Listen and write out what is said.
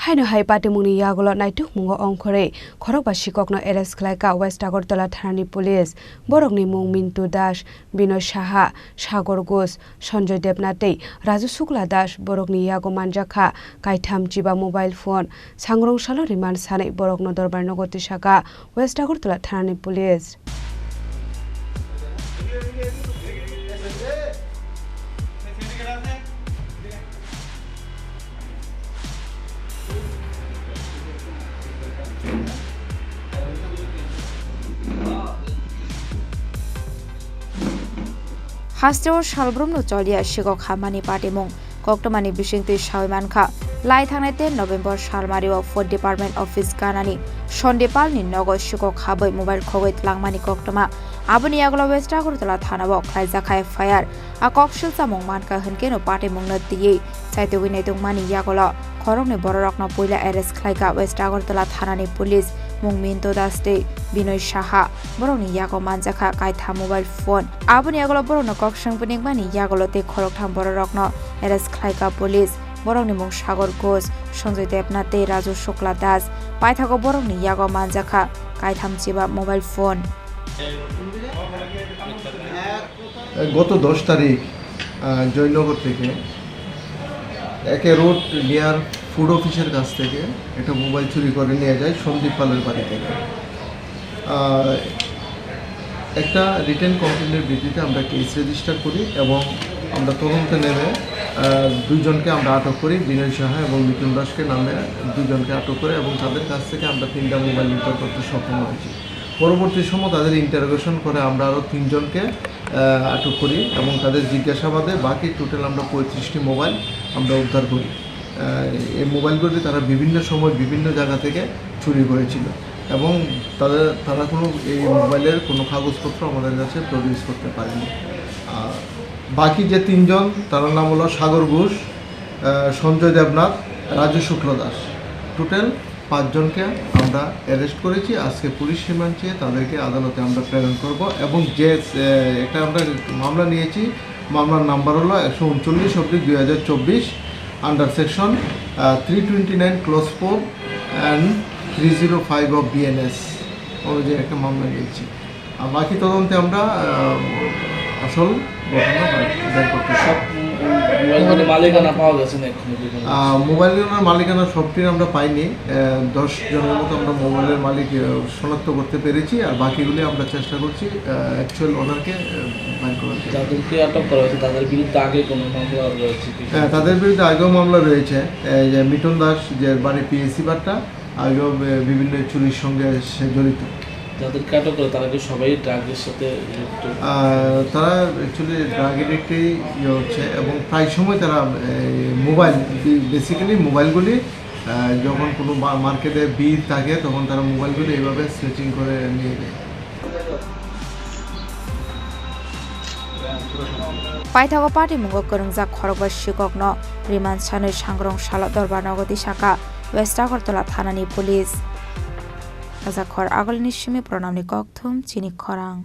Haino hai Patimungo yakuloNaitokmungo Wngkhorwi Khorokba Sikokno arrest Khlaikha WestAgartala ThananiPolice borokni mung Mintu Das Binoy Saha Sagor Ghosh Sanjoy Debnatei Raju Shukla Das borokni yago manjakha kaitham jiba mobile phone sangrong salo remand sanai borokno dorbar nogoti saka WestAgartala ThananiPolice Hasteo Shalbrumno Jolia Shigok Hamani Patimungo Koktomani Bishingti Shawimankha Lai Thangnate November Shalmario for Department Office Ganani Shondepalni Nogo Shigok Haboi Mobile Khowet Langmani Koktoma Abuni Yagulo WestAgartala Thanabo Khlaikha Fire A Kokshil Samong Manka Henkeno Patimungo Tiye ThananiPolice Yagulo Khorang Borokno Poila arrest Khlaikha WestAgartala ThananiPolice mung Mintu Das Binoy Saha borokni yago manjakha kaitham mobile phone aboni yagulo borokno koksang puningmani yagulo te Khoroktham borokno arrest Khlaikha police borokni mung Sagor Ghosh Sanjoy Debnatei Raju Shukla Das paithago borokni yago manjakha kaitham jiba mobile phone গত 10 তারিখ জয়নগর থেকে একে road near food অফিসের কাছ থেকে একটা mobile চুরি করে নিয়ে যায় সন্দীপ পালের বাড়ি থেকে একটা রিটেন কমপ্লেনের ভিত্তিতে আমরা কেস রেজিস্টার করি এবং আমরা তদন্তে নেমে দুইজনকে আমরা আটক করি বিনয় সাহা এবং মিঠুন দাসকে নামে দুইজনকে আটক করে এবং তাদের কাছ থেকে আমরা 3টা মোবাইল উদ্ধার করতে সক্ষম হয়েছি পরবর্তী সময় তাদের ইন্টারোগেশন করে আমরা আরও 3 জনকে আটক করি এবং তাদের জিজ্ঞাসাবাদে বাকি টোটাল আমরা 35টি মোবাইল আমরা উদ্ধার করি এই মোবাইলগুলি তারা বিভিন্ন সময় বিভিন্ন জায়গা থেকে চুরি করেছিল এবং তারা কোনো এই মোবাইলের কোনো কাগজপত্র আমাদের কাছে প্রডিউস করতে পারেনি বাকি যে 3 জন তার নাম হলো সাগর ঘোষ সঞ্জয় দেবনাথ রাজু শুক্ল দাস টোটাল 5 জনকে আমরা অ্যারেস্ট করেছি আজকে পুলিশ রিমান্ড চেয়ে তাদেরকে আদালতে আমরা প্রেরণ করব এবং যে একটা আমরা মামলা নিয়েছি মামলার নাম্বার হলো 139/2024 under section 329 clause 4 and 305 of BNS অনুযায়ী একটা মামলা নিয়েছি আর বাকি তদন্তে আমরা আসল ঘটনা বের করতে সব মালিকানা পাওয়া গেছে না মোবাইলের মালিকানা সবটির আমরা পাইনি 10 জনের মতো আমরা মোবাইলের মালিক শনাক্ত করতে পেরেছি আর বাকিগুলি আমরা চেষ্টা করছি অ্যাকচুয়াল ওনারকে বাইর করার জন্য যাদেরকে আটক করা হয়েছে তাদের বিরুদ্ধে আগে কোনো মামলা রয়েছে হ্যাঁ তাদের বিরুদ্ধে আগেও মামলা রয়েছে যে মিঠুন দাস যে বাড়ি পিএসসি বাট্টা আগেও বিভিন্ন চুরির সঙ্গে সে জড়িত যাদেরকে আটক করে তারা কি সবাই ড্রাগের সাথে তারা অ্যাকচুয়ালি ড্রাগের একটি হচ্ছে এবং প্রায় সময় তারা মোবাইল বেসিক্যালি মোবাইলগুলি যখন কোনো মার্কেটে ভিড় থাকে তখন তারা মোবাইলগুলি এইভাবে স্ট্রেচিং করে নিয়ে যায় Paithago Patimungo Khorang Khorokba Sikokno remand sanai sangrong salo dorbar nogoti saka WestAgartala ThananiPolice Khor agolni shimi pronamni kokthum Chini Khorang